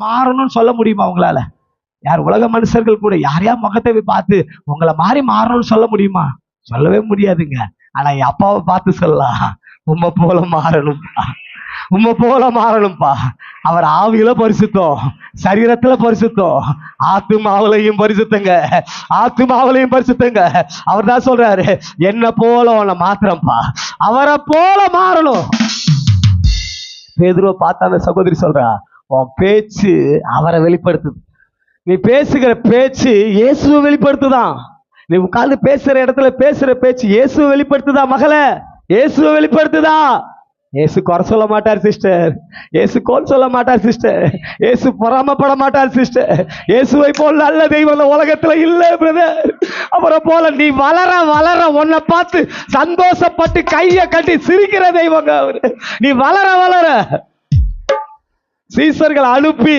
மாறணும்னு சொல்ல முடியுமா உங்களால? யார் உலக மனுஷர்கள் கூட யாரையா முகத்தை போய் பார்த்து உங்களை மாறி மாறணும்னு சொல்ல முடியுமா? சொல்லவே முடியாதுங்க. ஆனா என் அப்பாவை பார்த்து சொல்லலாம், உம்மை போல மாறணும்பா, உம்மை போல மாறணும்பா. அவர் ஆவியில பரிசுத்தம், சரீரத்துல பரிசுத்தம், ஆத்துமாவிலையும் பரிசுத்தங்க, ஆத்துமாவிலையும் பரிசுத்தங்க. அவர் தான் சொல்றாரு, என்ன போல உன்னை மாத்திரம்பா, அவரை போல மாறணும். பேதுருவை பார்த்த அந்த சகோதரி சொல்றா, உன் பேச்சு அவரை வெளிப்படுத்துது. நீ பேசுகிற பேச்சு இயேசுவை வெளிப்படுத்துதான். நீ உட்கார்ந்து பேசுற இடத்துல பேசுற பேச்சு இயேசுவை வெளிப்படுத்துதா மகளே? இயேசுவை வெளிப்படுத்துதா? இயேசு குறை சொல்ல மாட்டார் சிஸ்டர், இயேசு கோல் சொல்ல மாட்டார் சிஸ்டர், இயேசு பொறாமப்பட மாட்டார் சிஸ்டர். இயேசுவை போல் நல்ல தெய்வம் உலகத்துல இல்ல பிரதர். அவரை போல நீ வளர வளர உன்னை பார்த்து சந்தோஷப்பட்டு கையை கட்டி சிரிக்கிற தெய்வங்க அவரு. நீ வளர வளர சீசர்கள் அனுப்பி